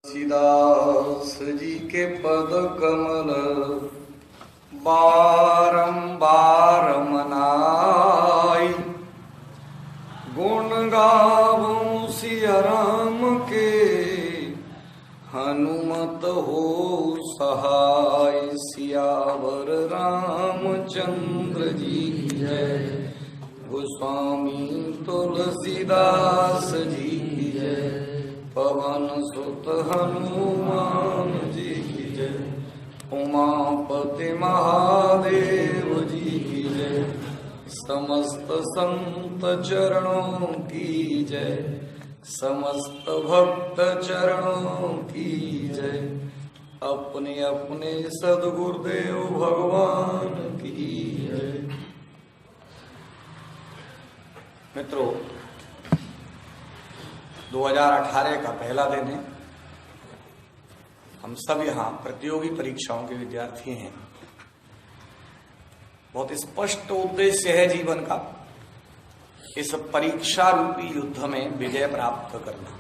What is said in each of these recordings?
तुलसीदास जी के पद कमल बारंबार मनाई, गुण गावूं सिया राम के हनुमत हो सहाय। सियावर रामचंद्र जी जय, गोस्वामी तुलसीदास जी जय, पवन सुत हनुमान जी की जय, उमापति महादेव जी की जय, समस्त संत चरणों की जय, समस्त भक्त चरणों की जय, अपने अपने सद्गुरुदेव भगवान की जय। मित्रों, 2018 का पहला दिन है। हम सब यहाँ प्रतियोगी परीक्षाओं के विद्यार्थी हैं। बहुत स्पष्ट उद्देश्य है जीवन का, इस परीक्षा रूपी युद्ध में विजय प्राप्त करना।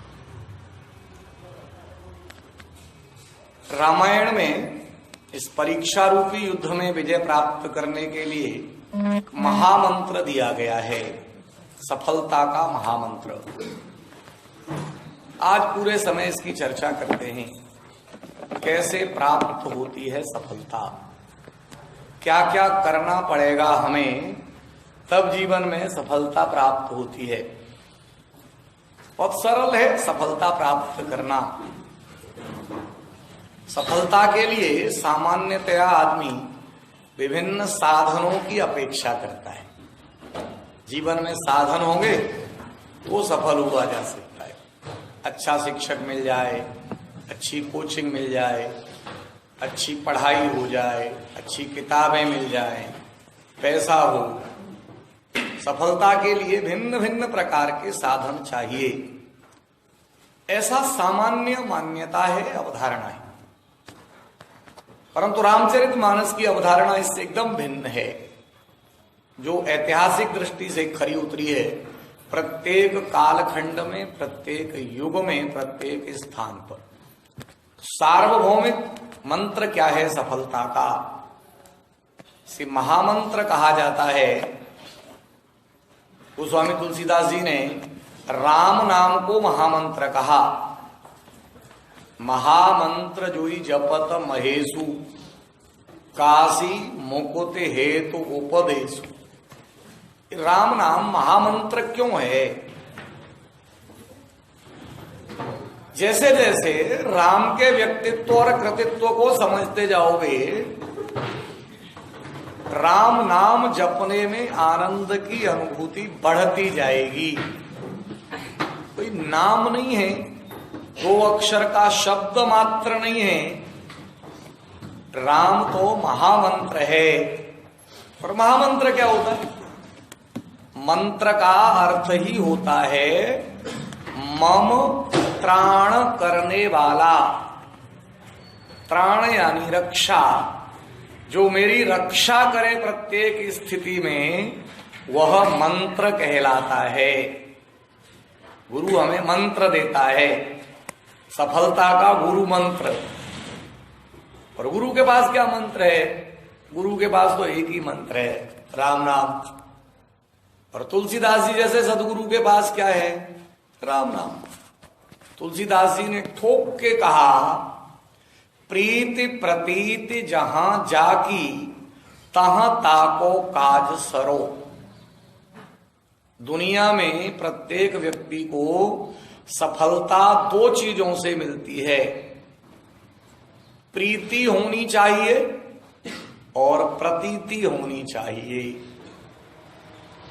रामायण में इस परीक्षा रूपी युद्ध में विजय प्राप्त करने के लिए महामंत्र दिया गया है, सफलता का महामंत्र। आज पूरे समय इसकी चर्चा करते हैं, कैसे प्राप्त होती है सफलता, क्या क्या करना पड़ेगा हमें, तब जीवन में सफलता प्राप्त होती है। बहुत सरल है सफलता प्राप्त करना। सफलता के लिए सामान्यतया आदमी विभिन्न साधनों की अपेक्षा करता है। जीवन में साधन होंगे तो सफल हुआ जा सकता है। अच्छा शिक्षक मिल जाए, अच्छी कोचिंग मिल जाए, अच्छी पढ़ाई हो जाए, अच्छी किताबें मिल जाए, पैसा हो। सफलता के लिए भिन्न भिन्न प्रकार के साधन चाहिए, ऐसा सामान्य मान्यता है, अवधारणा है। परंतु रामचरितमानस की अवधारणा इससे एकदम भिन्न है, जो ऐतिहासिक दृष्टि से खरी उतरी है। प्रत्येक कालखंड में, प्रत्येक युग में, प्रत्येक स्थान पर सार्वभौमिक मंत्र क्या है सफलता का, इसे महामंत्र कहा जाता है। गोस्वामी तुलसीदास जी ने राम नाम को महामंत्र कहा। महामंत्र जोई जपत महेशु, काशी मुकुत हेतु उपदेशु। राम नाम महामंत्र क्यों है? जैसे जैसे राम के व्यक्तित्व और कृतित्व को समझते जाओगे, राम नाम जपने में आनंद की अनुभूति बढ़ती जाएगी। कोई नाम नहीं है, 2 अक्षर का शब्द मात्र नहीं है, राम तो महामंत्र है। और महामंत्र क्या होता है? मंत्र का अर्थ ही होता है मम त्राण करने वाला। त्राण यानी रक्षा, जो मेरी रक्षा करे प्रत्येक स्थिति में, वह मंत्र कहलाता है। गुरु हमें मंत्र देता है, सफलता का गुरु मंत्र। और गुरु के पास क्या मंत्र है? गुरु के पास तो एक ही मंत्र है, राम नाम। और तुलसीदास जी जैसे सदगुरु के पास क्या है? राम नाम। तुलसीदास जी ने ठोक के कहा, प्रीति प्रतीति जहां जाकी, तहां ताको काज सरो। दुनिया में प्रत्येक व्यक्ति को सफलता 2 चीजों से मिलती है। प्रीति होनी चाहिए और प्रतीति होनी चाहिए।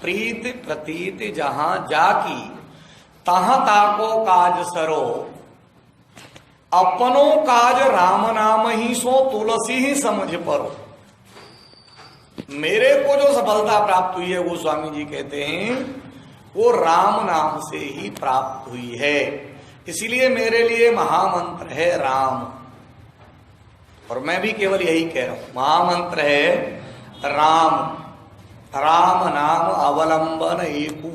प्रीति प्रतीति जहां जाकी, तहां ताको काज सरो। अपनो काज राम नाम ही सो, तुलसी ही समझ परो। मेरे को जो सफलता प्राप्त हुई है, गोस्वामी जी कहते हैं, वो राम नाम से ही प्राप्त हुई है। इसीलिए मेरे लिए महामंत्र है राम। और मैं भी केवल यही कह रहा हूं, महामंत्र है राम। राम नाम अवलंबन एकू।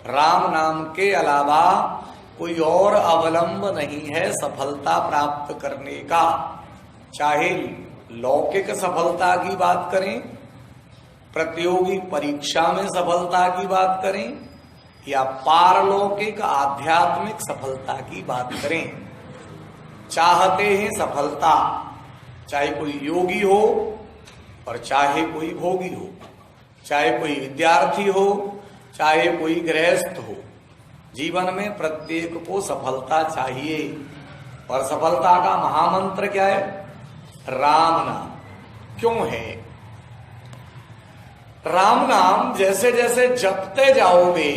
राम नाम के अलावा कोई और अवलंब नहीं है सफलता प्राप्त करने का। चाहे लौकिक सफलता की बात करें, प्रतियोगी परीक्षा में सफलता की बात करें, या पारलौकिक आध्यात्मिक सफलता की बात करें, चाहते हैं सफलता, चाहे कोई योगी हो और चाहे कोई भोगी हो, चाहे कोई विद्यार्थी हो, चाहे कोई गृहस्थ हो। जीवन में प्रत्येक को सफलता चाहिए। और सफलता का महामंत्र क्या है? राम नाम। क्यों है? राम नाम जैसे जैसे जपते जाओगे,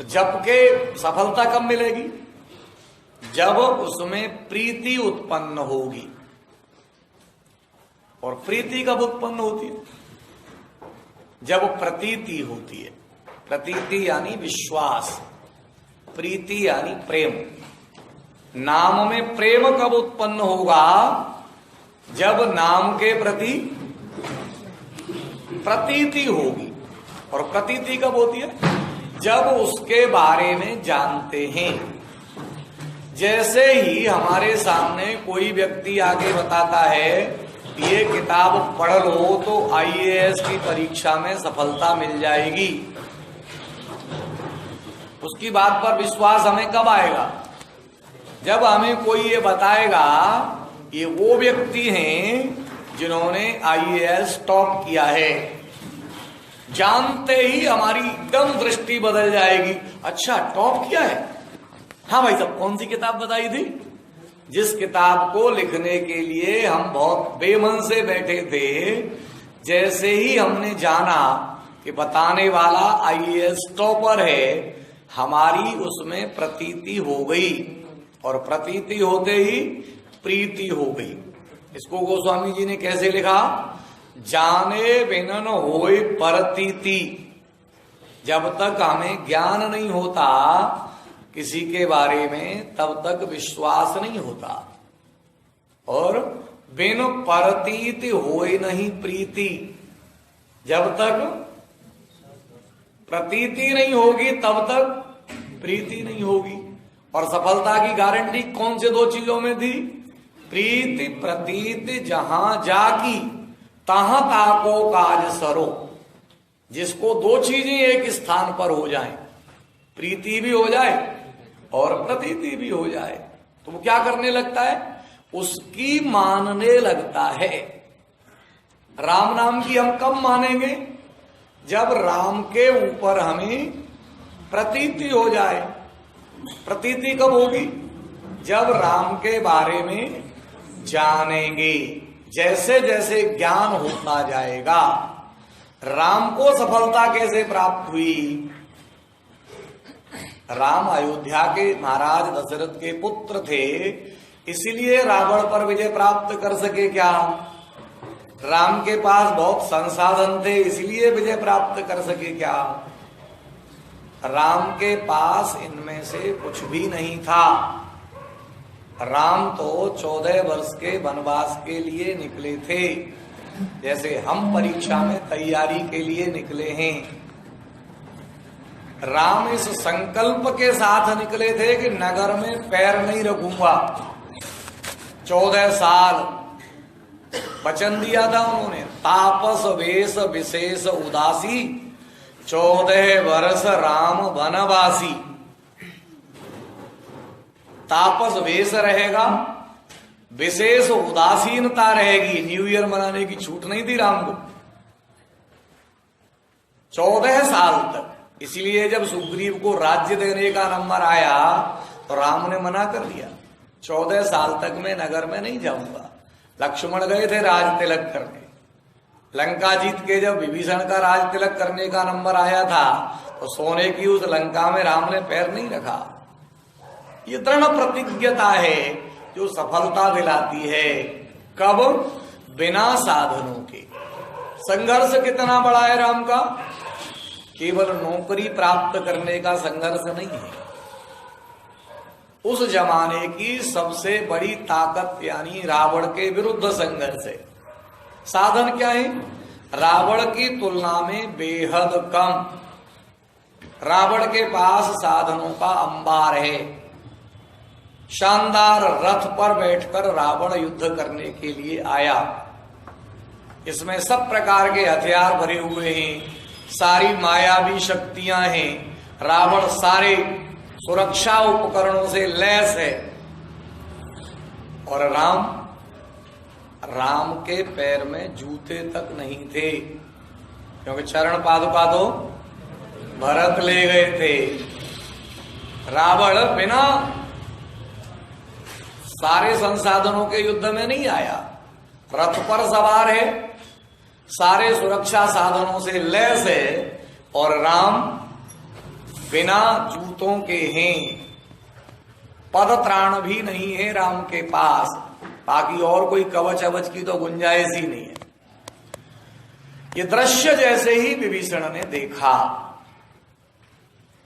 जप के सफलता कब मिलेगी? जब उसमें प्रीति उत्पन्न होगी। और प्रीति कब उत्पन्न होती है? जब प्रतीति होती है। प्रतीति यानी विश्वास, प्रीति यानी प्रेम। नाम में प्रेम कब उत्पन्न होगा? जब नाम के प्रति प्रतीति होगी। और प्रतीति कब होती है? जब उसके बारे में जानते हैं। जैसे ही हमारे सामने कोई व्यक्ति आके बताता है ये किताब पढ़ लो तो आईएएस की परीक्षा में सफलता मिल जाएगी, उसकी बात पर विश्वास हमें कब आएगा? जब हमें कोई ये बताएगा ये वो व्यक्ति हैं जिन्होंने आईएएस टॉप किया है। जानते ही हमारी एकदम दृष्टि बदल जाएगी। अच्छा, टॉप किया है? हाँ भाई साहब, कौन सी किताब बताई थी? जिस किताब को लिखने के लिए हम बहुत बेमन से बैठे थे, जैसे ही हमने जाना कि बताने वाला आईएएस टॉपर है, हमारी उसमें प्रतीति हो गई। और प्रतीति होते ही प्रीति हो गई। इसको गोस्वामी जी ने कैसे लिखा? जाने बिनन होए परतीति। जब तक हमें ज्ञान नहीं होता किसी के बारे में, तब तक विश्वास नहीं होता। और बिन परतीति होए नहीं प्रीति। जब तक प्रतीति नहीं होगी तब तक प्रीति नहीं होगी। और सफलता की गारंटी कौन से दो चीजों में थी? प्रीति प्रतीति जहां जाकी तहां ताको काज सरो। जिसको दो चीजें एक स्थान पर हो जाएं, प्रीति भी हो जाए और प्रतीति भी हो जाए, तो वो क्या करने लगता है? उसकी मानने लगता है। राम नाम की हम कब मानेंगे? जब राम के ऊपर हमें प्रतीति हो जाए। प्रतीति कब होगी? जब राम के बारे में जानेंगे। जैसे जैसे ज्ञान होता जाएगा। राम को सफलता कैसे प्राप्त हुई? राम अयोध्या के महाराज दशरथ के पुत्र थे, इसलिए रावण पर विजय प्राप्त कर सके क्या? राम के पास बहुत संसाधन थे, इसलिए विजय प्राप्त कर सके क्या? राम के पास इनमें से कुछ भी नहीं था। राम तो 14 वर्ष के वनवास के लिए निकले थे, जैसे हम परीक्षा में तैयारी के लिए निकले हैं। राम इस संकल्प के साथ निकले थे कि नगर में पैर नहीं रखूंगा। 14 साल वचन दिया था उन्होंने। तापस वेश विशेष उदासी 14 वर्ष राम वनवासी। तापस वेश रहेगा, विशेष उदासीनता रहेगी। न्यू ईयर मनाने की छूट नहीं थी राम को 14 साल तक। इसलिए जब सुग्रीव को राज्य देने का नंबर आया तो राम ने मना कर दिया, 14 साल तक मैं नगर में नहीं जाऊंगा। लक्ष्मण गए थे राज तिलक करने। लंका जीत के जब विभीषण का राज तिलक करने का नंबर आया था तो सोने की उस लंका में राम ने पैर नहीं रखा। ये दृढ़ प्रतिज्ञता है जो सफलता दिलाती है। कब? बिना साधनों के। संघर्ष कितना बड़ा है राम का? केवल नौकरी प्राप्त करने का संघर्ष नहीं है। उस जमाने की सबसे बड़ी ताकत यानी रावण के विरुद्ध संघर्ष है। साधन क्या है? रावण की तुलना में बेहद कम। रावण के पास साधनों का अंबार है। शानदार रथ पर बैठकर रावण युद्ध करने के लिए आया। इसमें सब प्रकार के हथियार भरे हुए हैं, सारी मायावी शक्तियां हैं। रावण सारे सुरक्षा उपकरणों से लैस है। और राम के पैर में जूते तक नहीं थे, क्योंकि चरण पादुका तो भरत ले गए थे। रावण बिना सारे संसाधनों के युद्ध में नहीं आया, रथ पर सवार है, सारे सुरक्षा साधनों से लैस है, और राम बिना जूतों के हैं। पद त्राण भी नहीं है राम के पास, बाकी और कोई कवच अवच की तो गुंजाइश ही नहीं है। ये दृश्य जैसे ही विभीषण ने देखा,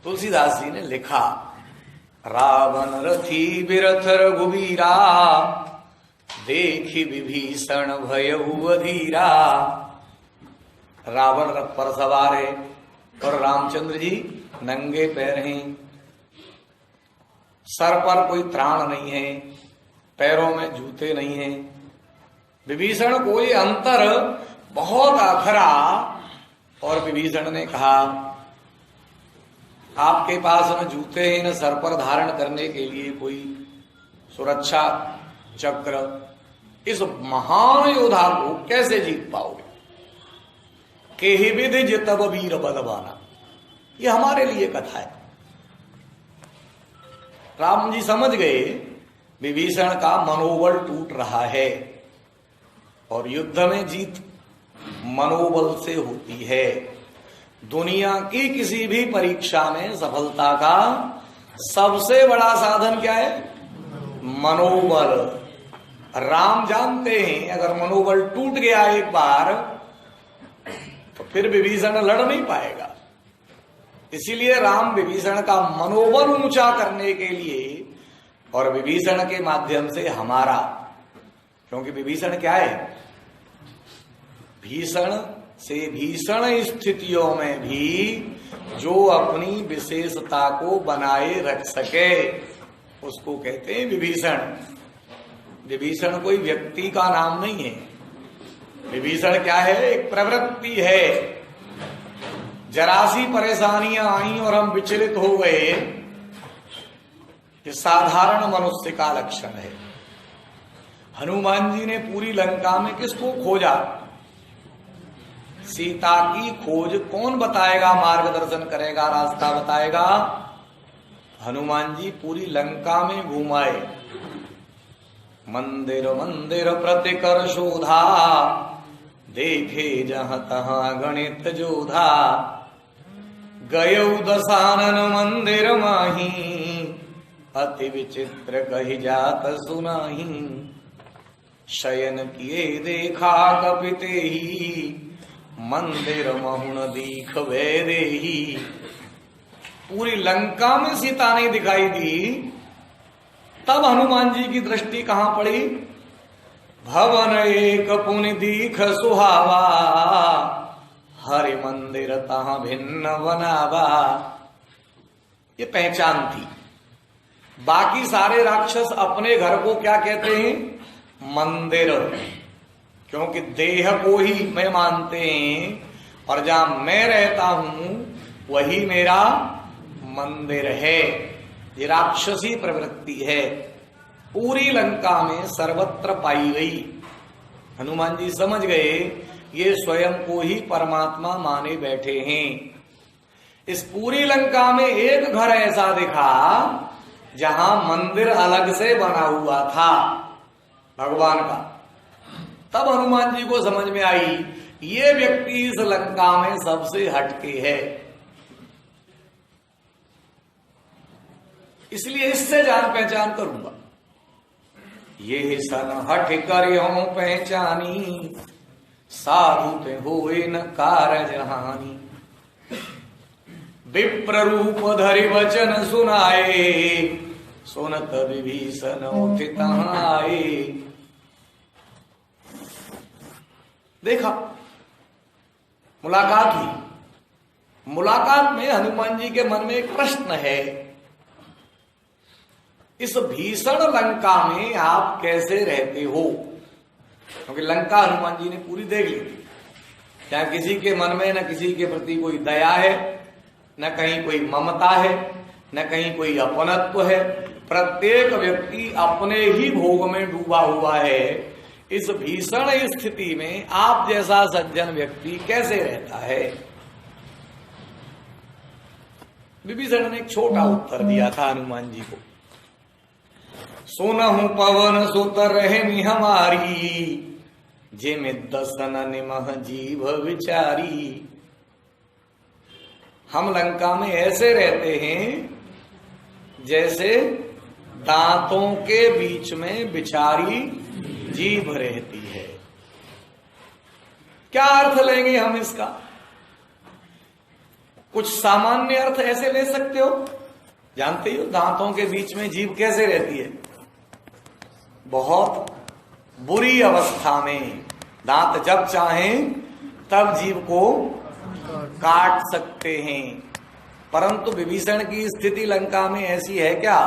तुलसीदास जी ने लिखा, रावण रथी बिरथ रघुवीरा, देखी विभीषण भयउ अधीरा। रावण रथ पर सवार है और रामचंद्र जी नंगे पैर हैं, सर पर कोई त्राण नहीं है, पैरों में जूते नहीं हैं। विभीषण को ये अंतर बहुत अखरा, और विभीषण ने कहा, आपके पास न जूते हैं, न सर पर धारण करने के लिए कोई सुरक्षा चक्र, इस महान योद्धा को कैसे जीत पाओगे? केहि विधि जितब वीर बलवाना, ये हमारे लिए कथा है। राम जी समझ गए विभीषण का मनोबल टूट रहा है, और युद्ध में जीत मनोबल से होती है। दुनिया की किसी भी परीक्षा में सफलता का सबसे बड़ा साधन क्या है? मनोबल। राम जानते हैं अगर मनोबल टूट गया एक बार तो फिर विभीषण लड़ नहीं पाएगा। इसीलिए राम विभीषण का मनोबल ऊंचा करने के लिए और विभीषण के माध्यम से हमारा, क्योंकि विभीषण क्या है? भीषण से भीषण स्थितियों में भी जो अपनी विशेषता को बनाए रख सके उसको कहते हैं विभीषण। विभीषण कोई व्यक्ति का नाम नहीं है। विभीषण क्या है? एक प्रवृत्ति है। जरा सी परेशानियां आई और हम विचलित हो गए, ये साधारण मनुष्य का लक्षण है। हनुमान जी ने पूरी लंका में किसको खोजा? सीता की खोज कौन बताएगा, मार्गदर्शन करेगा, रास्ता बताएगा? हनुमान जी पूरी लंका में घुमाए। मंदिर मंदिर प्रतिकर शोधा, देखे जहां तहां गणित जोधा। गयौ दशानन मंदिर माही, अति विचित्र कही जात सुनाही। शयन किए देखा कपिते ही, मंदिर महुन दीख वैदेही। पूरी लंका में सीता नहीं दिखाई दी, तब हनुमान जी की दृष्टि कहां पड़ी? भवन एक पुनि दीख सुहावा, हरि मंदिर तहां भिन्न बनावा। ये पहचान थी। बाकी सारे राक्षस अपने घर को क्या कहते हैं? मंदिर, क्योंकि देह को ही मैं मानते हैं, और जहां मैं रहता हूं वही मेरा मंदिर है। ये राक्षसी प्रवृत्ति है, पूरी लंका में सर्वत्र पाई गई। हनुमान जी समझ गए ये स्वयं को ही परमात्मा माने बैठे हैं। इस पूरी लंका में एक घर ऐसा दिखा जहां मंदिर अलग से बना हुआ था भगवान का। तब हनुमान जी को समझ में आई ये व्यक्ति इस लंका में सबसे हटके है, इसलिए इससे जान पहचान करूंगा। ये सन हट कर यों पहचानी, साधु ते होए न कारज हानि। विप्र रूप धरि वचन सुनाए, सुनत विभीषण उठित आए। देखा, मुलाकात हुई, मुलाकात में हनुमान जी के मन में एक प्रश्न है, इस भीषण लंका में आप कैसे रहते हो? क्योंकि लंका हनुमान जी ने पूरी देख ली थी। क्या किसी के मन में न किसी के प्रति कोई दया है, न कहीं कोई ममता है, न कहीं कोई अपनत्व है। प्रत्येक व्यक्ति अपने ही भोग में डूबा हुआ है। इस भीषण स्थिति में आप जैसा सज्जन व्यक्ति कैसे रहता है? विभीषण ने एक छोटा उत्तर दिया था हनुमान जी को। सुनहु पवन सुत रहनी हमारी, जिमि दसन निमह जीव विचारी। हम लंका में ऐसे रहते हैं जैसे दांतों के बीच में बिचारी जीभ रहती है। क्या अर्थ लेंगे हम इसका? कुछ सामान्य अर्थ ऐसे ले सकते हो। जानते ही हो दांतों के बीच में जीभ कैसे रहती है? बहुत बुरी अवस्था में। दांत जब चाहें तब जीभ को काट सकते हैं। परंतु विभीषण की स्थिति लंका में ऐसी है क्या?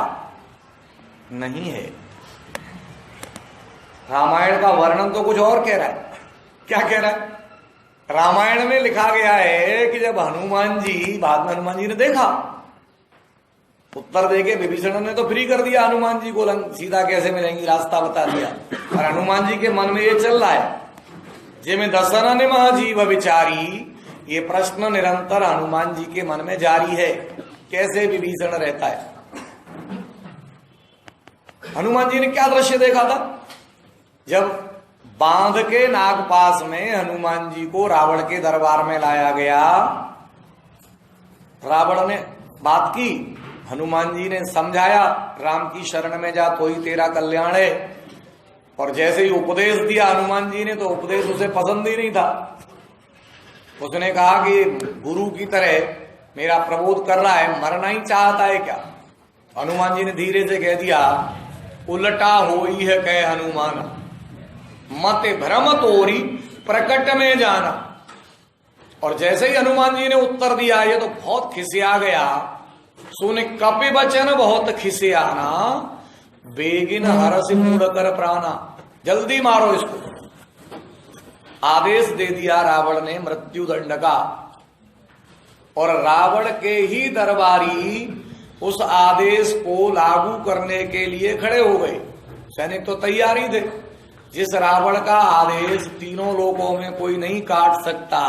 नहीं है। रामायण का वर्णन तो कुछ और कह रहा है। क्या कह रहा है? रामायण में लिखा गया है कि जब हनुमान जी, बाद में हनुमान जी ने देखा, उत्तर देके विभीषण ने तो फ्री कर दिया हनुमान जी को, सीता कैसे मिलेंगी रास्ता बता दिया। और हनुमान जी के मन में ये चल रहा है, जिमे दसन निमह जीव विचारी। ये प्रश्न निरंतर हनुमान जी के मन में जारी है, कैसे विभीषण रहता है। हनुमान जी ने क्या दृश्य देखा था? जब बांध के नागपास में हनुमान जी को रावण के दरबार में लाया गया, रावण ने बात की, हनुमान जी ने समझाया, राम की शरण में जा तो ही तेरा कल्याण है। और जैसे ही उपदेश दिया हनुमान जी ने, तो उपदेश उसे पसंद ही नहीं था। उसने कहा कि गुरु की तरह मेरा प्रबोध कर रहा है, मरना ही चाहता है क्या? हनुमान जी ने धीरे से कह दिया, उल्टा होई है कह हनुमान, मत भ्रम तोरी प्रकट में जाना। और जैसे ही हनुमान जी ने उत्तर दिया, ये तो बहुत खिसिया गया। सुन कपि बचन बहुत खिसियाना, बेगिन हरस मूड कर प्राणा। जल्दी मारो इसको। आदेश दे दिया रावण ने मृत्यु दंड का। और रावण के ही दरबारी उस आदेश को लागू करने के लिए खड़े हो गए। सैनिक तो तैयार ही थे। जिस रावण का आदेश तीनों लोकों में कोई नहीं काट सकता,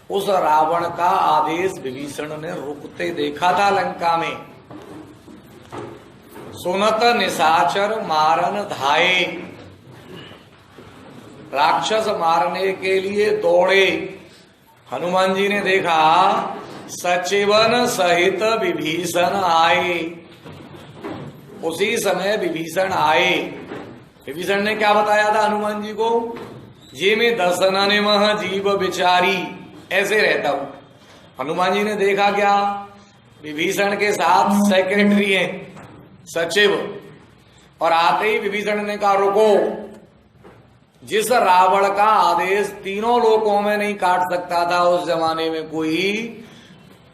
उस रावण का आदेश विभीषण ने रुकते देखा था लंका में। सुनत निशाचर मारन धाये, राक्षस मारने के लिए दौड़े। हनुमान जी ने देखा, सचिवन सहित विभीषण आए। उसी समय विभीषण आए। विभीषण ने क्या बताया था हनुमान जी को? जे में दसन निमह जीव विचारी, ऐसे रहता हूं। हनुमान जी ने देखा क्या? विभीषण के साथ सेक्रेटरी हैं, सचिव। और आते ही विभीषण ने कहा, रुको। जिस रावण का आदेश तीनों लोकों में नहीं काट सकता था उस जमाने में कोई,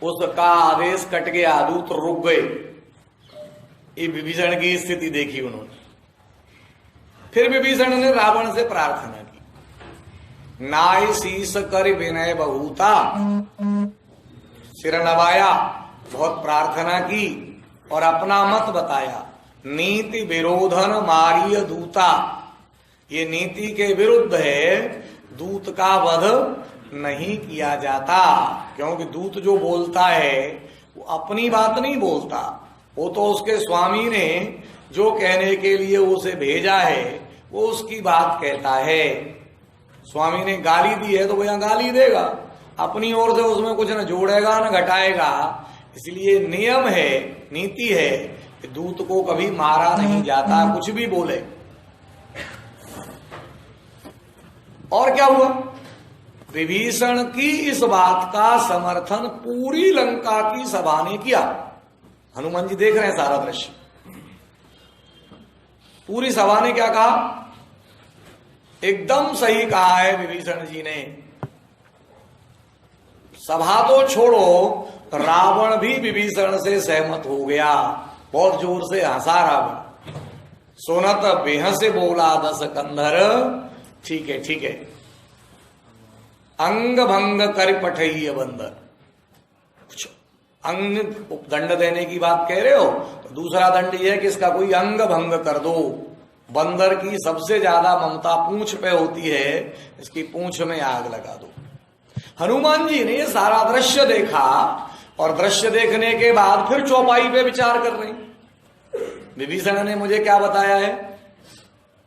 उसका आदेश कट गया। दूत रुक गए। ये विभीषण की स्थिति देखी उन्होंने। फिर विभीषण ने रावण से प्रार्थना की, नाय शीस कर विनय बहुता। सिर नवाया, बहुत प्रार्थना की और अपना मत बताया। नीति विरोधन मारिय दूता, ये नीति के विरुद्ध है, दूत का वध नहीं किया जाता। क्योंकि दूत जो बोलता है वो अपनी बात नहीं बोलता, वो तो उसके स्वामी ने जो कहने के लिए उसे भेजा है वो उसकी बात कहता है। स्वामी ने गाली दी है तो वो यहां गाली देगा, अपनी ओर से उसमें कुछ न जोड़ेगा न घटाएगा। इसलिए नियम है, नीति है कि दूत को कभी मारा नहीं जाता, कुछ भी बोले। और क्या हुआ? विभीषण की इस बात का समर्थन पूरी लंका की सभा ने किया। हनुमान जी देख रहे हैं सारा दृश्य। पूरी सभा ने क्या कहा? एकदम सही कहा है विभीषण जी ने। सभा तो छोड़ो, रावण भी विभीषण से सहमत हो गया, बहुत जोर से हंसा रावण। सुनत बेहस बोला दस कंधर, ठीक है ठीक है, अंग भंग कर पठैय बंदर। अंग दंड देने की बात कह रहे हो, तो दूसरा दंड यह है कि इसका कोई अंग भंग कर दो। बंदर की सबसे ज्यादा ममता पूंछ पे होती है, इसकी पूंछ में आग लगा दो। हनुमान जी ने सारा दृश्य देखा और दृश्य देखने के बाद फिर चौपाई पे विचार कर रहे हैं। विभीषण ने मुझे क्या बताया है,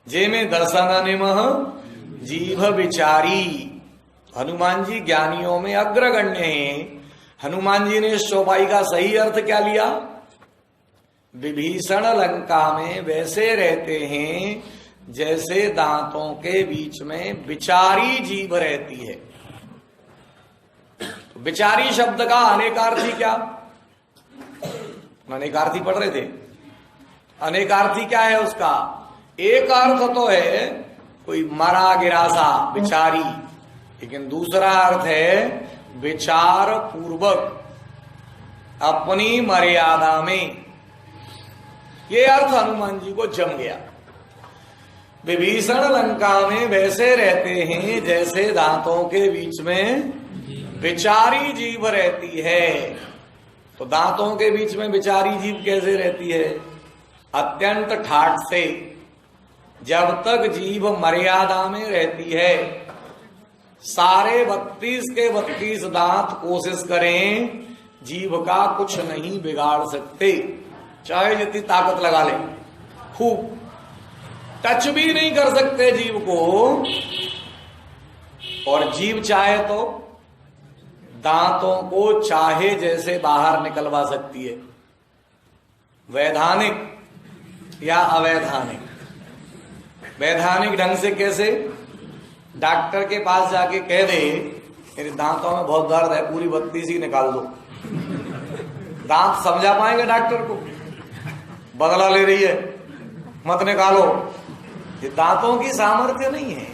जे में दर्शन निमह जीभ विचारी। हनुमान जी ज्ञानियों में अग्रगण्य हैं। हनुमान जी ने इस चौपाई का सही अर्थ क्या लिया, विभीषण लंका में वैसे रहते हैं जैसे दांतों के बीच में विचारी जीभ रहती है। तो विचारी शब्द का अनेकार्थी क्या, अनेकार्थी पढ़ रहे थे, अनेकार्थी क्या है उसका, एक अर्थ तो है कोई मरा गिरा सा विचारी, लेकिन दूसरा अर्थ है विचार पूर्वक अपनी मर्यादा में। ये अर्थ हनुमान जी को जम गया। विभीषण लंका में वैसे रहते हैं जैसे दांतों के बीच में विचारी जीभ रहती है। तो दांतों के बीच में विचारी जीभ कैसे रहती है, अत्यंत ठाठ से। जब तक जीभ मर्यादा में रहती है, सारे 32 के 32 दांत कोशिश करें, जीभ का कुछ नहीं बिगाड़ सकते, चाहे जितनी ताकत लगा ले, खूब टच भी नहीं कर सकते जीभ को। और जीभ चाहे तो दांतों को चाहे जैसे बाहर निकलवा सकती है, वैधानिक या अवैधानिक। वैधानिक ढंग से कैसे, डॉक्टर के पास जाके कह दे मेरे दांतों में बहुत दर्द है, पूरी 32 ही निकाल दो, दांत समझा पाएंगे डॉक्टर को, बदला ले रही है मत निकालो। ये दांतों की सामर्थ्य नहीं है।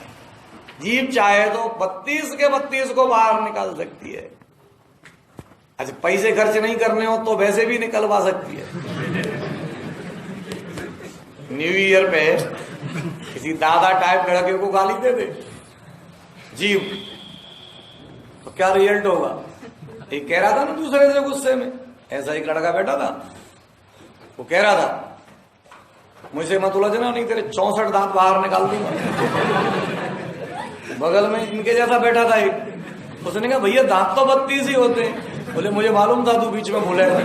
जीभ चाहे तो 32 के 32 को बाहर निकाल सकती है। अच्छा, पैसे खर्च नहीं करने हो तो वैसे भी निकलवा सकती है। न्यू ईयर पे किसी दादा टाइप लड़के को गाली दे दे जीव, तो क्या रिजल्ट होगा। एक कह रहा था ना दूसरे से गुस्से में, ऐसा एक लड़का बैठा था, वो कह रहा था मुझे मत उलझना, नहीं तेरे 64 दांत बाहर निकाल दूंगा। बगल में इनके जैसा बैठा था एक, उसने कहा भैया दांत तो 32 ही होते हैं। बोले मुझे मालूम था तू बीच में बोलेगा,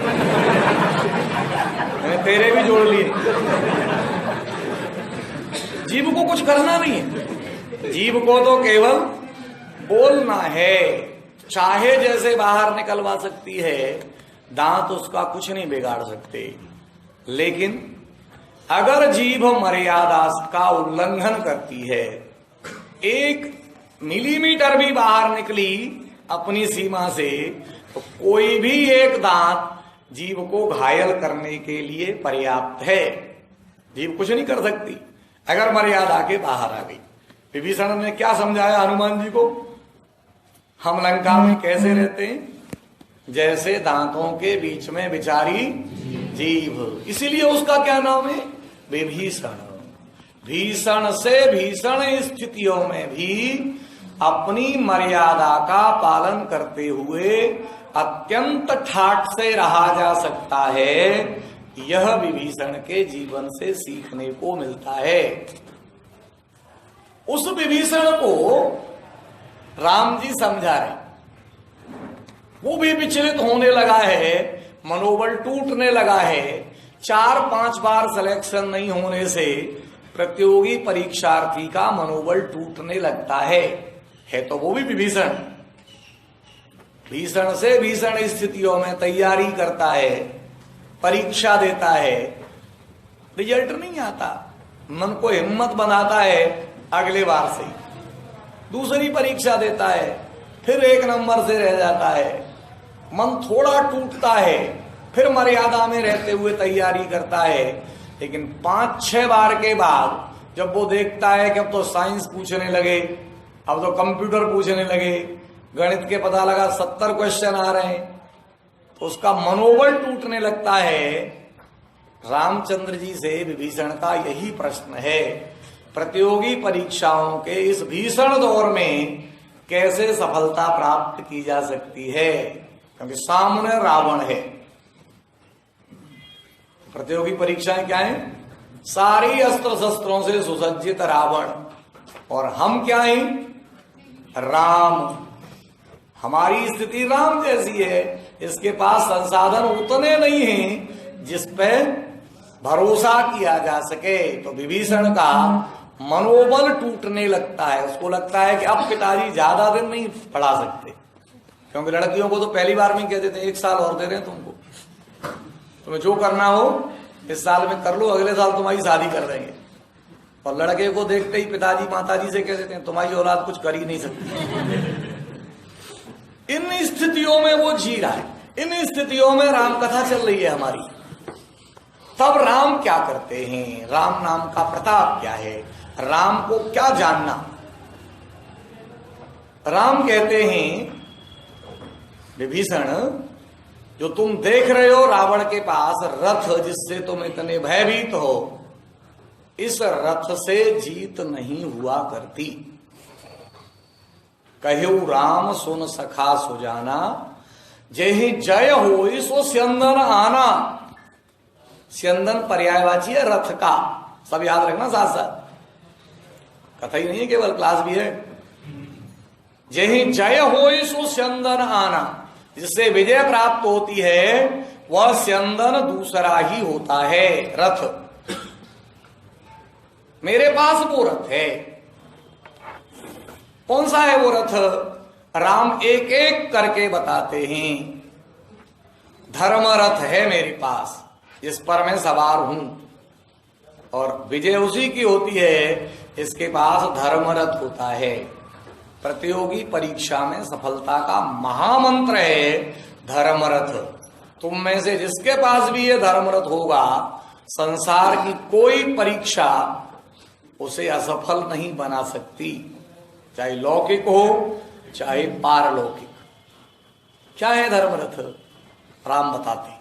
मैंने तेरे भी जोड़ लिए। जीभ को कुछ करना नहीं है, जीभ को तो केवल बोलना है, चाहे जैसे बाहर निकलवा सकती है, दांत उसका कुछ नहीं बिगाड़ सकते। लेकिन अगर जीभ मर्यादा का उल्लंघन करती है, 1 मिलीमीटर भी बाहर निकली अपनी सीमा से, तो कोई भी एक दांत जीभ को घायल करने के लिए पर्याप्त है। जीभ कुछ नहीं कर सकती अगर मर्यादा के बाहर आ गई। विभीषण ने क्या समझाया हनुमान जी को, हम लंका में कैसे रहते हैं, जैसे दांतों के बीच में विचारी जीभ। इसीलिए उसका क्या नाम है, विभीषण। भीषण से भीषण स्थितियों में भी अपनी मर्यादा का पालन करते हुए अत्यंत ठाठ से रहा जा सकता है। यह विभीषण के जीवन से सीखने को मिलता है। उस विभीषण को राम जी समझा रहे, वो भी विचलित होने लगा है, मनोबल टूटने लगा है। 4-5 बार सिलेक्शन नहीं होने से प्रतियोगी परीक्षार्थी का मनोबल टूटने लगता है तो वो भी विभीषण। भीषण से भीषण स्थितियों में तैयारी करता है, परीक्षा देता है, रिजल्ट नहीं आता, मन को हिम्मत बनाता है, अगले बार से दूसरी परीक्षा देता है, फिर 1 नंबर से रह जाता है, मन थोड़ा टूटता है, फिर मर्यादा में रहते हुए तैयारी करता है। लेकिन 5-6 बार के बाद जब वो देखता है कि अब तो साइंस पूछने लगे, अब तो कंप्यूटर पूछने लगे, गणित के पता लगा 70 क्वेश्चन आ रहे हैं, तो उसका मनोबल टूटने लगता है। रामचंद्र जी से विभीषण का यही प्रश्न है, प्रतियोगी परीक्षाओं के इस भीषण दौर में कैसे सफलता प्राप्त की जा सकती है, क्योंकि सामने रावण है। प्रतियोगी परीक्षाएं क्या है? सारी अस्त्र शस्त्रों से सुसज्जित रावण, और हम क्या हैं? राम। हमारी स्थिति राम जैसी है, इसके पास संसाधन उतने नहीं हैं जिस पे भरोसा किया जा सके। तो विभीषण का मनोबल टूटने लगता है, उसको लगता है कि अब पिताजी ज्यादा दिन नहीं पढ़ा सकते, क्योंकि लड़कियों को तो पहली बार में कह देते हैं 1 साल और दे रहे हैं तुमको, तुम्हें जो करना हो इस साल में कर लो, अगले साल तुम्हारी शादी कर देंगे। और लड़के को देखते ही पिताजी माताजी से कह देते हैं तुम्हारी औलाद कुछ कर ही नहीं सकती। इन स्थितियों में वो जी रहा है, इन स्थितियों में राम कथा चल रही है हमारी। तब राम क्या करते हैं? राम नाम का प्रताप क्या है? राम को क्या जानना? राम कहते हैं, विभीषण जो तुम देख रहे हो रावण के पास रथ, जिससे तुम इतने भयभीत हो, इस रथ से जीत नहीं हुआ करती। कहु राम सुन सखा सुजाना, जेहि जय हो सो स्यंदन आना। स्यंदन पर्यायवाची है रथ का, सब याद रखना साथ साथ, कथा ही नहीं है केवल, क्लास भी है। जेहि जय हो सो स्यंदन आना, जिससे विजय प्राप्त होती है वह स्यंदन दूसरा ही होता है, रथ। मेरे पास वो रथ है। कौन सा है वो रथ? राम एक एक करके बताते हैं। धर्म रथ है मेरे पास, जिस पर मैं सवार हूं, और विजय उसी की होती है, इसके पास धर्म रथ होता है। प्रतियोगी परीक्षा में सफलता का महामंत्र है धर्मरथ। तुम में से जिसके पास भी ये धर्मरथ होगा, संसार की कोई परीक्षा उसे असफल नहीं बना सकती, चाहे लौकिक हो चाहे पारलौकिक। क्या है धर्मरथ? राम बताते,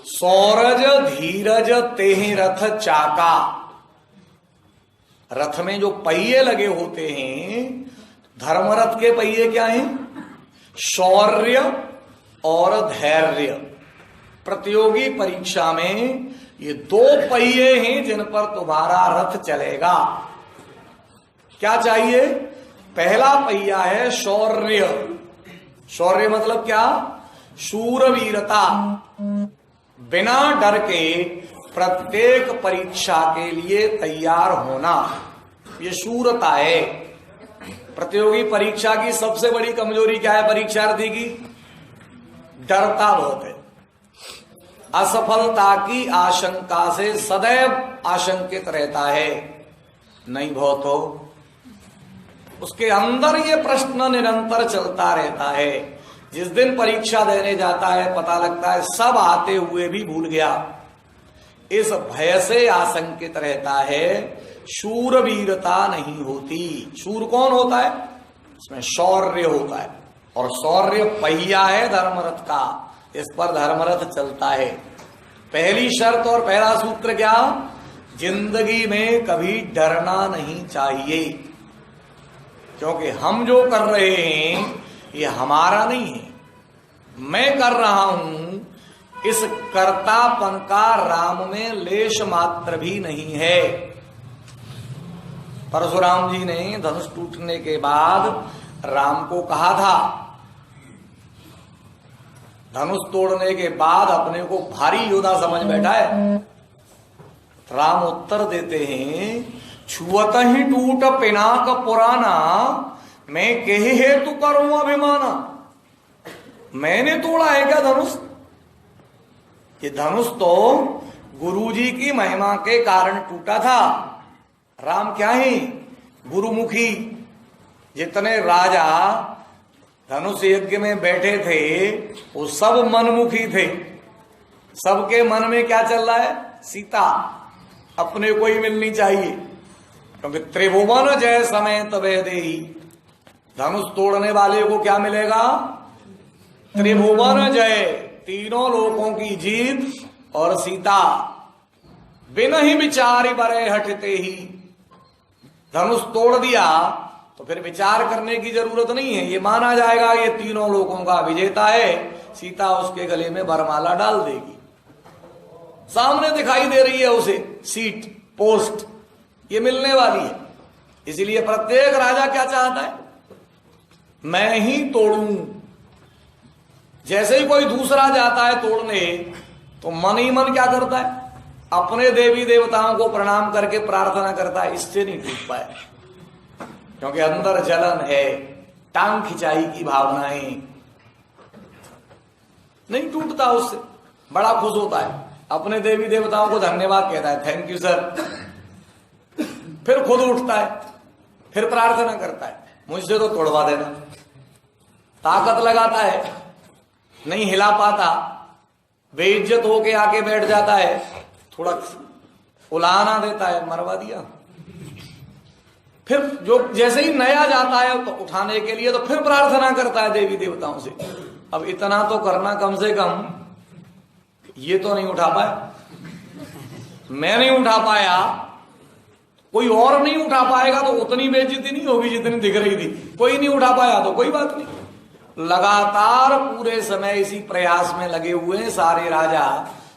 सौरज धीरज तेहि रथ चाका। रथ में जो पहिए लगे होते हैं, धर्मरथ के पहिए क्या हैं? शौर्य और धैर्य। प्रतियोगी परीक्षा में ये 2 पहिए हैं जिन पर तुम्हारा रथ चलेगा। क्या चाहिए? पहला पहिया है शौर्य। शौर्य मतलब क्या? शूरवीरता। बिना डर के प्रत्येक परीक्षा के लिए तैयार होना, ये शूरता है। प्रतियोगी परीक्षा की सबसे बड़ी कमजोरी क्या है परीक्षार्थी की? डरता बहुत है। असफलता की आशंका से सदैव आशंकित रहता है। नहीं बहुत हो, उसके अंदर ये प्रश्न निरंतर चलता रहता है। जिस दिन परीक्षा देने जाता है पता लगता है सब आते हुए भी भूल गया। इस भय से आशंकित रहता है, शूरवीरता नहीं होती। शूर कौन होता है? इसमें शौर्य होता है, और शौर्य पहिया है धर्मरथ का, इस पर धर्मरथ चलता है। पहली शर्त और पहला सूत्र क्या? जिंदगी में कभी डरना नहीं चाहिए, क्योंकि हम जो कर रहे हैं ये हमारा नहीं है। मैं कर रहा हूं, इस कर्तापन का राम में लेश मात्र भी नहीं है। परशुराम जी ने धनुष टूटने के बाद राम को कहा था, धनुष तोड़ने के बाद अपने को भारी योद्धा समझ बैठा है। राम उत्तर देते हैं, छुअत ही टूट पिनाक पुराना, मैं कहे हेतु करूं अभिमाना। मैंने तोड़ा है क्या धनुष? ये धनुष तो गुरुजी की महिमा के कारण टूटा था। राम क्या है? गुरुमुखी। जितने राजा धनुष यज्ञ में बैठे थे वो सब मनमुखी थे। सबके मन में क्या चल रहा है? सीता अपने को ही मिलनी चाहिए, क्योंकि त्रिभुवन जय समेत वैदेही, धनुष तोड़ने वाले को क्या मिलेगा? त्रिभुवन जय, तीनों लोकों की जीत। और सीता बिन ही विचारी बरे हटते ही, धनुष तोड़ दिया तो फिर विचार करने की जरूरत नहीं है, ये माना जाएगा ये तीनों लोकों का विजेता है। सीता उसके गले में वरमाला डाल देगी, सामने दिखाई दे रही है उसे सीट, पोस्ट, ये मिलने वाली है। इसीलिए प्रत्येक राजा क्या चाहता है? मैं ही तोड़ूं। जैसे ही कोई दूसरा जाता है तोड़ने तो मन ही मन क्या करता है? अपने देवी देवताओं को प्रणाम करके प्रार्थना करता है, इससे नहीं टूट पाए, क्योंकि अंदर जलन है, टांग खिंचाई की भावनाएं, नहीं टूटता उससे, बड़ा खुश होता है, अपने देवी देवताओं को धन्यवाद कहता है, थैंक यू सर। फिर खुद उठता है, फिर प्रार्थना करता है, मुझसे तो तोड़वा देना। ताकत लगाता है, नहीं हिला पाता, बेइज्जत होके आके बैठ जाता है, थोड़ा उलाना देता है, मरवा दिया। फिर जो जैसे ही नया जाता है तो उठाने के लिए, तो फिर प्रार्थना करता है देवी देवताओं से, अब इतना तो करना कम से कम, ये तो नहीं उठा पाया, मैं नहीं उठा पाया, कोई और नहीं उठा पाएगा तो उतनी बेइज्जती नहीं होगी जितनी दिख रही थी। कोई नहीं उठा पाया तो कोई बात नहीं। लगातार पूरे समय इसी प्रयास में लगे हुए हैं सारे राजा,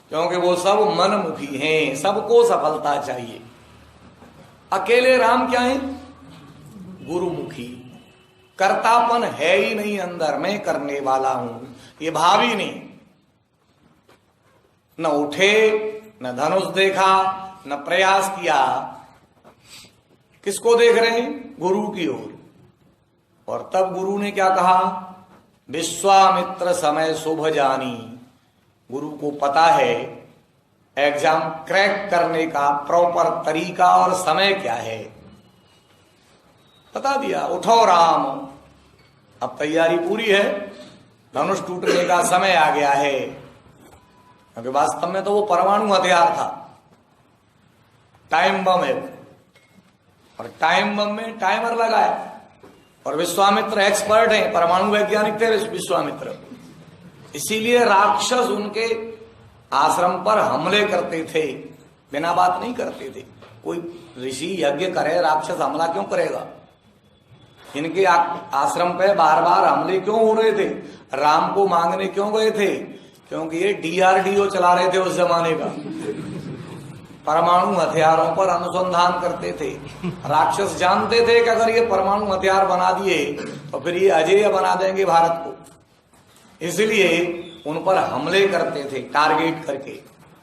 क्योंकि वो सब मनमुखी हैं, सबको सफलता चाहिए। अकेले राम क्या है? गुरुमुखी। कर्तापन है ही नहीं अंदर, मैं करने वाला हूं, ये भाव ही नहीं। न उठे, न धनुष देखा, न प्रयास किया। किसको देख रहे हैं? गुरु की ओर। और तब गुरु ने क्या कहा? विश्वामित्र समय शुभ जानी। गुरु को पता है एग्जाम क्रैक करने का प्रॉपर तरीका और समय क्या है, बता दिया। उठो राम, अब तैयारी पूरी है, धनुष टूटने का समय आ गया है। क्योंकि वास्तव में तो वो परमाणु हथियार था, टाइम बम है, और टाइम बम में टाइमर लगा है। और विश्वामित्र एक्सपर्ट हैं, परमाणु वैज्ञानिक थे विश्वामित्र, इसीलिए राक्षस उनके आश्रम पर हमले करते थे, बिना बात नहीं करते थे। कोई ऋषि यज्ञ करे, राक्षस हमला क्यों करेगा? इनके आश्रम पे बार बार हमले क्यों हो रहे थे? राम को मांगने क्यों गए थे? क्योंकि ये DRDO चला रहे थे उस जमाने का, परमाणु हथियारों पर अनुसंधान करते थे। राक्षस जानते थे कि अगर ये परमाणु हथियार बना दिए तो फिर ये अजेय बना देंगे भारत को, इसलिए उन पर हमले करते थे टारगेट करके।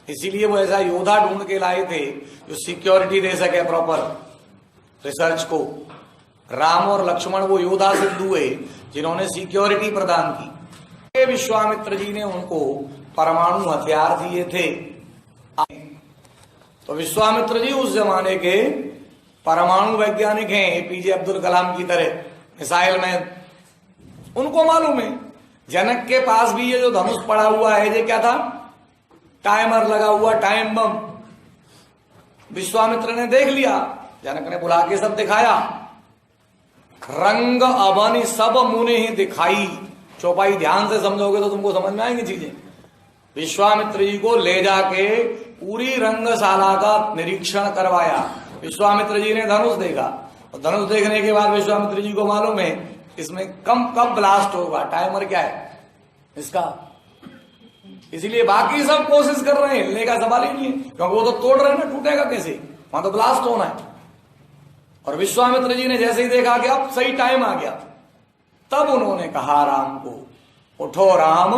इसीलिए वो ऐसा योद्धा ढूंढ के लाए थे जो सिक्योरिटी दे सके प्रॉपर रिसर्च को। राम और लक्ष्मण वो योद्धा सिद्ध हुए जिन्होंने सिक्योरिटी प्रदान की। विश्वामित्र जी ने उनको परमाणु हथियार दिए थे। तो विश्वामित्र जी उस जमाने के परमाणु वैज्ञानिक हैं, APJ अब्दुल कलाम की तरह, मिसाइल मैन। उनको मालूम है जनक के पास भी ये जो धनुष पड़ा हुआ है ये क्या था? टाइमर लगा हुआ, टाइम बम। विश्वामित्र ने देख लिया, जनक ने बुला के सब दिखाया। रंग अबन सब मुने ही दिखाई। चौपाई ध्यान से समझोगे तो तुमको समझ में आएंगी चीजें। विश्वामित्र जी को ले जाके पूरी रंगशाला का निरीक्षण करवाया। विश्वामित्र जी ने धनुष देखा, और धनुष देखने के बाद विश्वामित्र जी को मालूम है इसमें कब ब्लास्ट होगा, टाइमर क्या है इसका। इसीलिए बाकी सब कोशिश कर रहे हैं, हिलने का सवाल ही नहीं है, क्योंकि वो तो तोड़ रहे हैं ना, टूटेगा कैसे, वहां तो ब्लास्ट होना है। और विश्वामित्र जी ने जैसे ही देखा कि अब सही टाइम आ गया, तब उन्होंने कहा राम को, उठो राम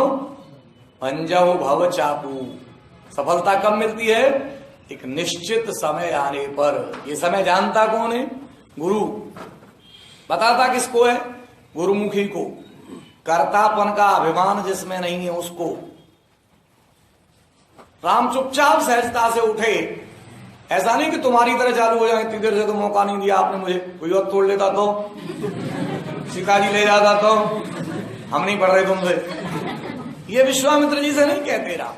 पंजहु भव चापू। सफलता कब मिलती है? एक निश्चित समय आने पर। ये समय जानता कौन है? गुरु। बताता किसको है? गुरुमुखी को। कर्तापन का अभिमान जिसमें नहीं है उसको। राम चुपचाप सहजता से उठे। ऐसा नहीं कि तुम्हारी तरह चालू हो जाए, इतनी देर से तो मौका नहीं दिया आपने मुझे, कोई और तोड़ लेता तो, शिकारी ले जाता तो, हम नहीं पढ़ रहे तुमसे। ये विश्वामित्र जी से नहीं कहते राम।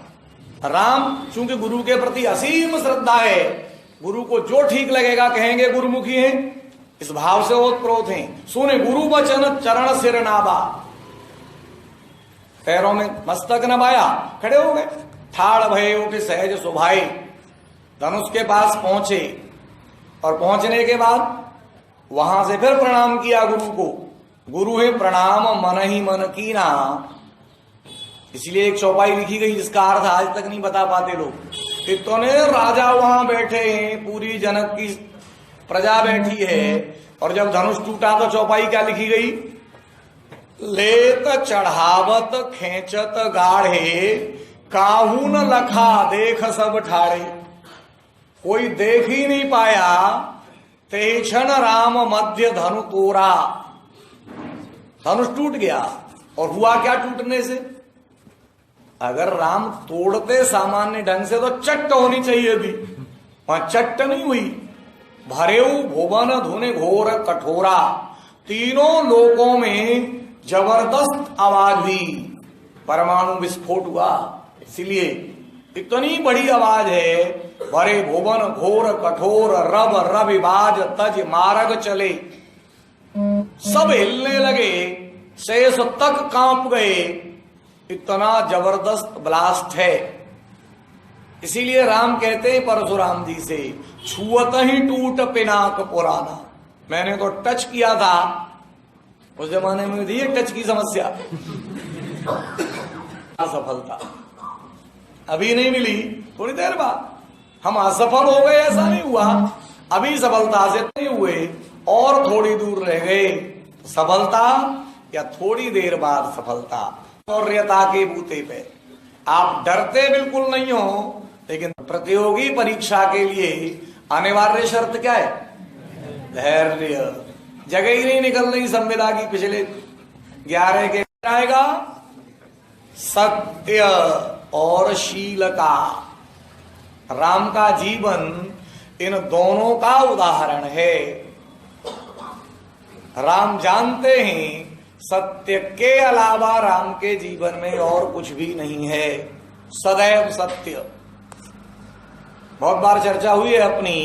राम चूंकि गुरु के प्रति असीम श्रद्धा है, गुरु को जो ठीक लगेगा कहेंगे, गुरुमुखी हैं, इस भाव से ओतप्रोत हैं। सुने गुरु वचन चरण सिर नाबा, पैरों में मस्तक नवाया, खड़े हो गए। ठाड़ भयो के सहज सुभाई, धनुष के पास पहुंचे और पहुंचने के बाद वहां से फिर प्रणाम किया गुरु को। गुरु है प्रणाम मन ही मन कीना, इसलिए एक चौपाई लिखी गई जिसका अर्थ आज तक नहीं बता पाते लोग। इतने राजा वहां बैठे हैं, पूरी जनक की प्रजा बैठी है, और जब धनुष टूटा तो चौपाई क्या लिखी गई? लेत चढ़ावत खेचत गाढ़े, काहू न लखा देख सब ठाड़े। कोई देख ही नहीं पाया, ते क्षण राम मध्य धनु तोरा। धनुष टूट गया, और हुआ क्या टूटने से? अगर राम तोड़ते सामान्य ढंग से तो चट्ट होनी चाहिए थी, वहां चट्ट नहीं हुई। भरेऊ भुवन धुने घोर कठोरा, तीनों लोकों में जबरदस्त आवाज हुई, परमाणु विस्फोट हुआ। इसलिए इतनी बड़ी आवाज है, भरे भुवन घोर कठोर, रब रविबाज तज मार्ग चले। सब हिलने लगे, शेष तक कांप गए, इतना जबरदस्त ब्लास्ट है। इसीलिए राम कहते हैं परशुराम जी से, छुअत ही टूट पिनाक पुराना। मैंने तो टच किया था, उस जमाने में थी टच की समस्या, असफलता अभी नहीं मिली, थोड़ी देर बाद हम असफल हो गए ऐसा नहीं हुआ, अभी सफलता से नहीं हुए और थोड़ी दूर रह गए सफलता, या थोड़ी देर बाद सफलता। शौर्यता के बूते पे आप डरते बिल्कुल नहीं हो, लेकिन प्रतियोगी परीक्षा के लिए अनिवार्य शर्त क्या है? धैर्य। जगह ही नहीं निकल रही संविदा की, पिछले 11 के आएगा सत्य और शील का। राम का जीवन इन दोनों का उदाहरण है। राम जानते हैं सत्य के अलावा राम के जीवन में और कुछ भी नहीं है, सदैव सत्य। बहुत बार चर्चा हुई है अपनी,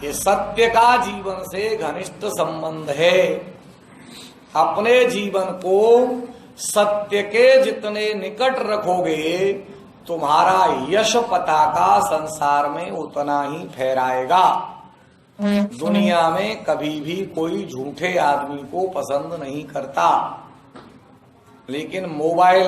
ये सत्य का जीवन से घनिष्ठ संबंध है। अपने जीवन को सत्य के जितने निकट रखोगे, तुम्हारा यश पताका संसार में उतना ही फहराएगा। दुनिया में कभी भी कोई झूठे आदमी को पसंद नहीं करता, लेकिन मोबाइल